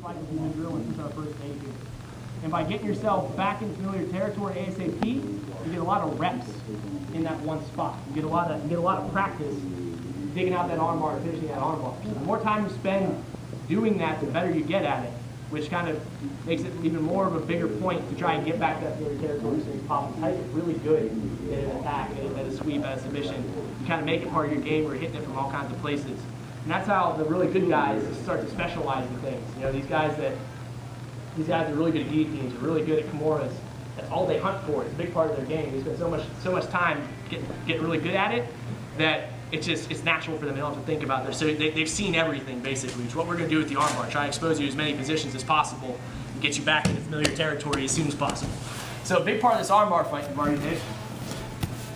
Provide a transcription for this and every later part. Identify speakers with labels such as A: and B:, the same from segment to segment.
A: fighting we've been drilling since our first day here. And by getting yourself back in familiar territory ASAP, you get a lot of reps in that one spot. You get a lot of practice digging out that armbar and finishing that armbar. So the more time you spend doing that, the better you get at it, which kind of makes it even more of a bigger point to try and get back to that familiar territory. So you pop and tight, it's really good at an attack, at a sweep, at a submission. You kind of make it part of your game where you're hitting it from all kinds of places. And that's how the really good guys start to specialize in things. You know, these guys are really good at guillotines, are really good at Kimuras. That's all they hunt for. It's a big part of their game. They spend so much time getting really good at it that it's natural for them. They don't have to think about it. So they've seen everything basically. It's what we're going to do with the armbar. Try to expose you to as many positions as possible and get you back into familiar territory as soon as possible. So a big part of this armbar fight, Dave.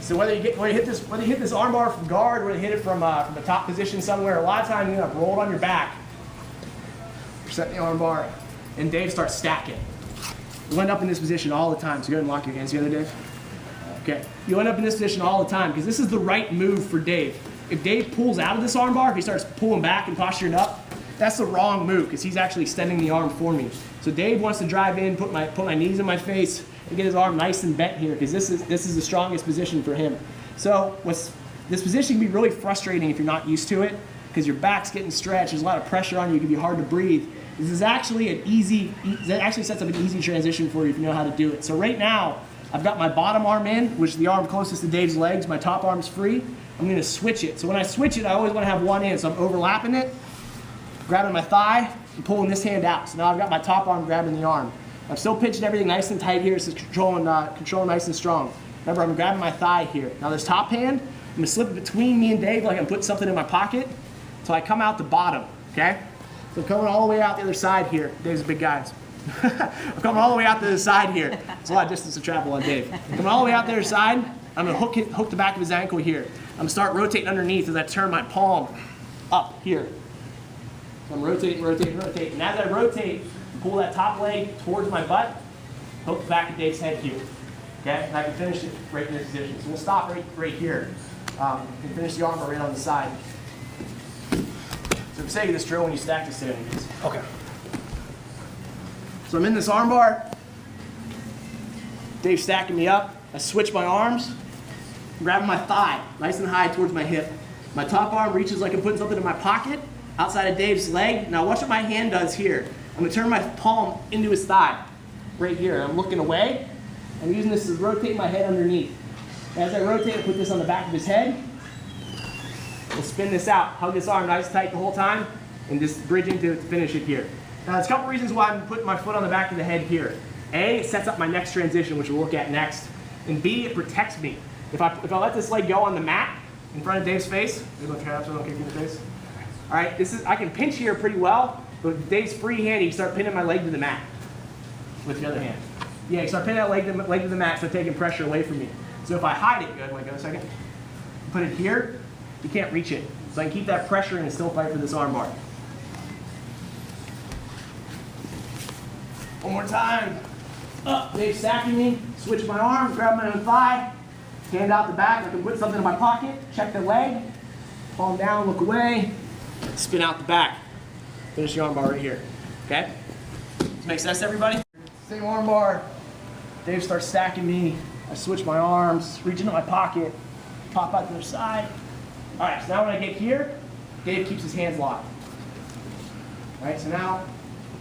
A: So whether you hit this armbar from guard, whether you hit it from a top position somewhere, a lot of times you end up rolled on your back. You're setting the armbar, and Dave starts stacking. You'll end up in this position all the time. So go ahead and lock your hands together, Dave. Okay. You'll end up in this position all the time because this is the right move for Dave. If Dave pulls out of this armbar, if he starts pulling back and posturing up, that's the wrong move because he's actually extending the arm for me. So Dave wants to drive in, put my knees in my face, and get his arm nice and bent here because this is the strongest position for him. So this position can be really frustrating if you're not used to it because your back's getting stretched. There's a lot of pressure on you. It can be hard to breathe. This is actually that actually sets up an easy transition for you if you know how to do it. So right now, I've got my bottom arm in, which is the arm closest to Dave's legs. My top arm's free. I'm going to switch it. So when I switch it, I always want to have one in. So I'm overlapping it, grabbing my thigh, and pulling this hand out. So now I've got my top arm grabbing the arm. I'm still pitching everything nice and tight here, so it's controlling nice and strong. Remember, I'm grabbing my thigh here. Now this top hand, I'm going to slip it between me and Dave like I'm putting something in my pocket until I come out the bottom, okay? So I'm coming all the way out the other side here. Dave's a big guy. I'm coming all the way out to the side here. It's a lot of distance to travel on Dave. Coming all the way out the other side, I'm going to hook the back of his ankle here. I'm going to start rotating underneath as I turn my palm up here. So I'm rotating. And as I rotate, pull that top leg towards my butt, hook the back of Dave's head here. Okay? And I can finish it right in this position. So we'll stop right here. And finish the armbar right on the side. So for the sake of this drill, when you stack this in, okay. So I'm in this armbar. Dave's stacking me up. I switch my arms, grabbing my thigh nice and high towards my hip. My top arm reaches like I'm putting something in my pocket outside of Dave's leg. Now watch what my hand does here. I'm going to turn my palm into his thigh right here. I'm looking away. I'm using this to rotate my head underneath. As I rotate, I put this on the back of his head. We'll spin this out. Hug this arm nice and tight the whole time and just bridge into it to finish it here. Now there's a couple reasons why I'm putting my foot on the back of the head here. A, it sets up my next transition, which we'll look at next. And B, it protects me. If I let this leg go on the mat in front of Dave's face, maybe I'll try out so I don't kick you in the face. All right, I can pinch here pretty well, but with Dave's free hand, you start pinning my leg to the mat with the other hand. Yeah, you start pinning that leg to the mat, start taking pressure away from me. So if I hide it, good, wait a second. Put it here, you can't reach it. So I can keep that pressure in and still fight for this armbar. One more time. Up, Dave's stacking me, switch my arm, grab my own thigh, hand out the back, I can put something in my pocket, check the leg, palm down, look away, spin out the back. Finish the armbar right here, okay? Does make sense to everybody? Same armbar, Dave starts stacking me, I switch my arms, reach into my pocket, pop out to the side. All right, so now when I get here, Dave keeps his hands locked. All right, so now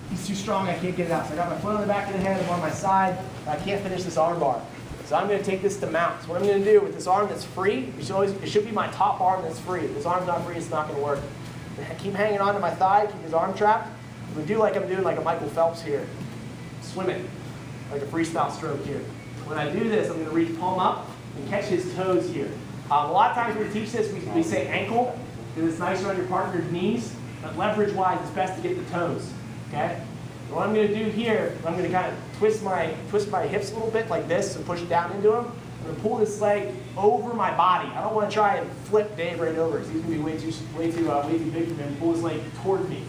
A: he's too strong, I can't get it out. So I got my foot on the back of the head, I'm on my side, I can't finish this armbar. So I'm going to take this to mount. So what I'm going to do with this arm that's free, it should be my top arm that's free. If this arm's not free, it's not going to work. Keep hanging on to my thigh, keep his arm trapped. I'm going to do like I'm doing like a Michael Phelps here. Swim it, like a freestyle stroke here. When I do this, I'm going to reach palm up and catch his toes here. A lot of times when we teach this, we say ankle, because it's nicer on your partner's knees, but leverage-wise, it's best to get the toes. Okay? So what I'm going to do here, I'm going to kind of twist my hips a little bit like this and push it down into him. I'm going to pull this leg over my body. I don't want to try and flip Dave right over because he's going to be way too big for him. Pull his leg toward me.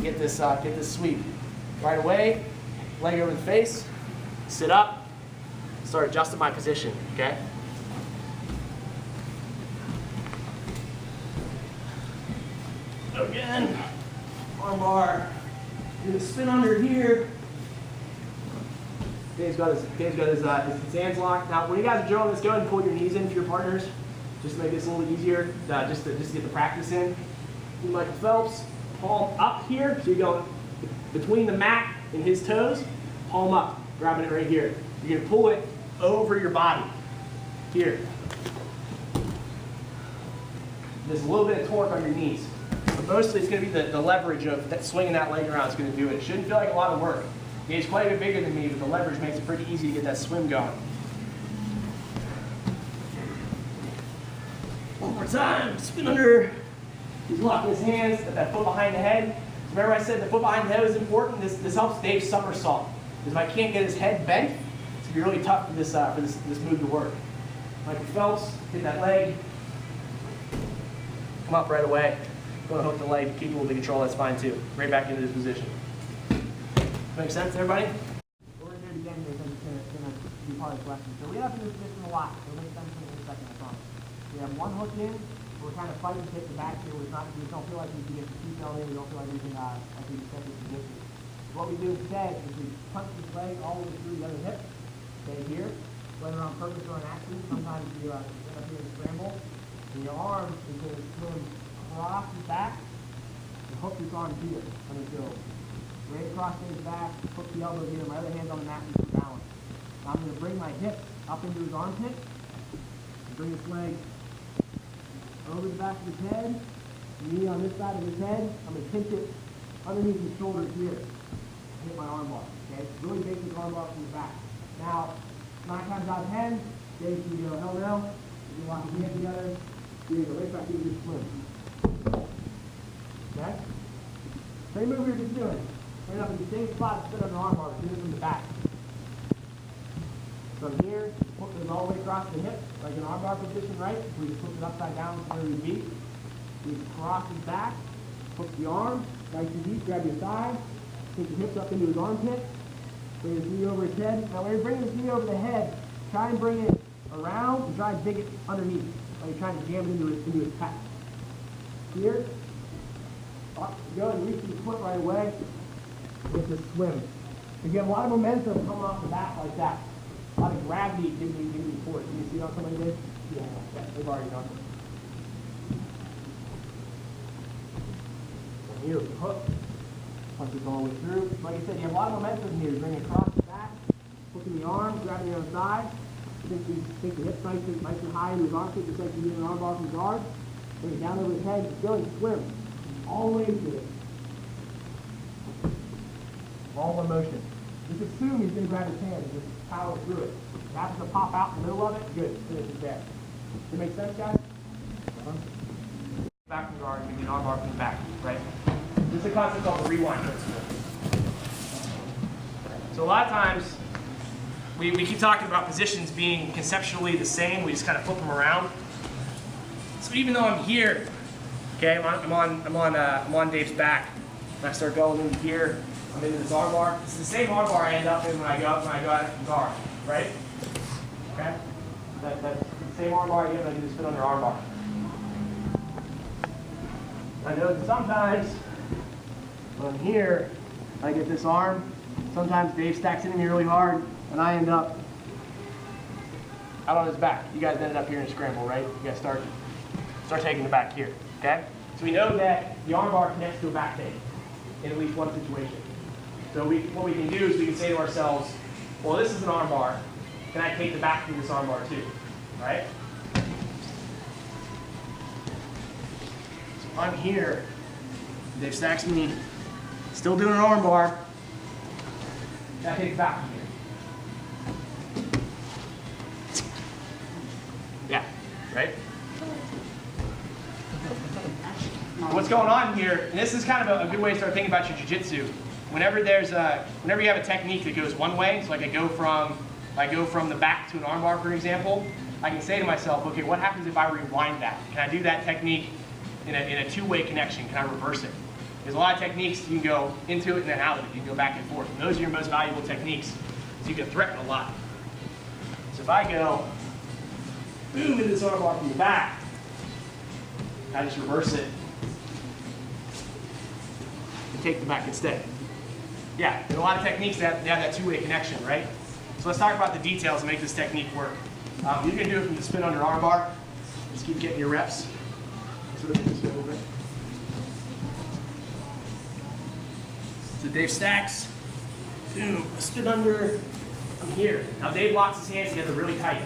A: Get this sweep. Right away, leg over the face, sit up, start adjusting my position. Okay? Again. arm bar. You're gonna spin under here. Dave's got his hands locked. Now, when you guys are drilling this, go ahead and pull your knees in for your partners, just to make this a little easier, just to get the practice in. Do Michael Phelps, palm up here, so you're going between the mat and his toes, palm up, grabbing it right here. You're gonna pull it over your body, here. There's a little bit of torque on your knees. But mostly it's going to be the leverage of that swinging that leg around is going to do it. It shouldn't feel like a lot of work. He's quite a bit bigger than me, but the leverage makes it pretty easy to get that swim going. One more time, spin under. He's locking his hands, got that foot behind the head. Remember I said the foot behind the head is important? This helps Dave somersault. Because if I can't get his head bent, it's going to be really tough for this move to work. Michael Phelps, hit that leg. Come up right away. Go and hook the leg, keep a little bit of control, that's fine too. Right back into this position. Make sense, everybody? What we're going to do again is I'm just going to be part of this lesson. So we have in this position a lot. So we'll make sense in a second, I promise. We have one hook in. We're kind of fighting to hit the back here. We don't feel like we can get the seatbelt in. We don't feel like we can set this position. So what we do instead is we punch this leg all the way through the other hip. Stay here. Whether on purpose or on accident, sometimes you end up here and scramble. And your arm is going to swim across his back and hook this arm here on his build. Right across his back, hook the elbow here, my other hand's on the mat and keep balance. Now I'm going to bring my hip up into his armpit and bring this leg over the back of his head, knee on this side of his head. I'm going to pinch it underneath his shoulders here and hit my arm bar. Okay? Really basic arm bar from the back. Now, 9 times out of 10, Dave can go hell no. You can lock his hands together. You're going to go right back into your swim. Okay? Same move you're just doing. Right up in the same spot, sit on the arm bar, do it from the back. From here, hook it all the way across the hip, like an arm bar position, right? We just hook it upside down where we'd be. We cross his back, hook the arm, nice and deep, grab your thigh, take the hips up into his armpit, bring his knee over his head. Now when you're bringing his knee over the head, try and bring it around and try and dig it underneath. Like you're trying to jam it into his pec. Here, go and reach your foot right away with the swim. You get a lot of momentum coming off the back like that. A lot of gravity giving you force. Can you see how somebody did? Yeah, they've already done it. So here, hook. Punch it all the way through. Like I said, you have a lot of momentum here. Bring it across the back, hooking the arm, grabbing the other side. Take the hips nice and high into his armpit, just like you do an arm bar from guard. Bring it down over his head, just go and swim. All the way into it. All one motion. Just assume he's going to grab his hand and just power through it. If it happens to pop out in the middle of it, good. Finish it there. Does that make sense, guys? Back from guard, you get an arm bar from the back, right? This is a concept called the rewind principle. So a lot of times, we keep talking about positions being conceptually the same. We just kind of flip them around. So even though I'm here, okay, I'm on Dave's back, and I start going into here. I'm into this arm bar. It's the same arm bar I end up in when I go out and guard, right? Okay? That's the same arm bar I get when I do the spin under arm bar. I know that sometimes when I'm here, I get this arm. Sometimes Dave stacks into me really hard, and I end up out on his back. You guys ended up here in a scramble, right? You guys start taking the back here, okay? So we know that the arm bar connects to a back take in at least one situation. So what we can do is we can say to ourselves, well, this is an arm bar. Can I take the back through this arm bar too? Right? So I'm here. Dave stacks me, still doing an arm bar. Can I take the back from here? Yeah, right? What's going on here, and this is kind of a good way to start thinking about your jiu-jitsu. Whenever you have a technique that goes one way, so like I go from the back to an armbar, for example, I can say to myself, okay, what happens if I rewind that? Can I do that technique in a two-way connection? Can I reverse it? There's a lot of techniques you can go into it and then out of it. You can go back and forth. And those are your most valuable techniques, so you can threaten a lot. So if I go boom into this armbar from the back, I just reverse it. take the back instead. Yeah, there's a lot of techniques that have that two-way connection, right? So let's talk about the details and make this technique work. You can do it from the spin under armbar. Just keep getting your reps. So Dave stacks. Boom. Spin under. I'm here. Now Dave locks his hands together really tight.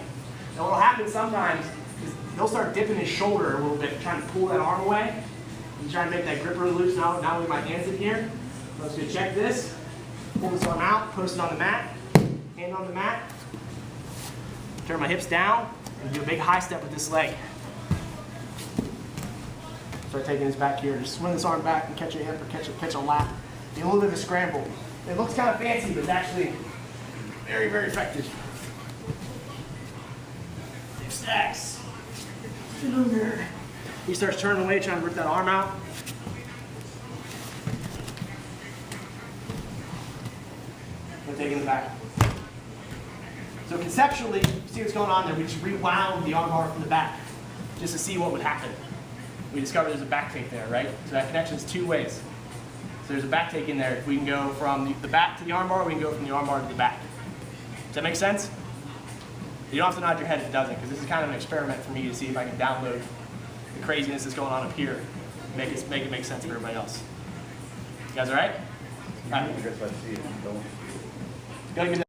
A: Now what will happen sometimes is he'll start dipping his shoulder a little bit, trying to pull that arm away. He's trying to make that grip really loose. Now with my hands in here. I'm just going to check this. Pull this arm out, post it on the mat. Hand on the mat. Turn my hips down and do a big high step with this leg. Start taking this back here. Just swing this arm back and catch a hip or catch a lat. Do a little bit of a scramble. It looks kind of fancy, but it's actually very, very effective. Dave stacks. Spin under. He starts turning away, trying to rip that arm out. And taking it back. So conceptually, you see what's going on there. We just rewound the armbar from the back just to see what would happen. We discovered there's a back take there, right? So that connection is two ways. So there's a back take in there. We can go from the back to the armbar, we can go from the armbar to the back. Does that make sense? You don't have to nod your head if it doesn't, because this is kind of an experiment for me to see if I can download the craziness that's going on up here, make it make sense for everybody else. You guys all right? All right.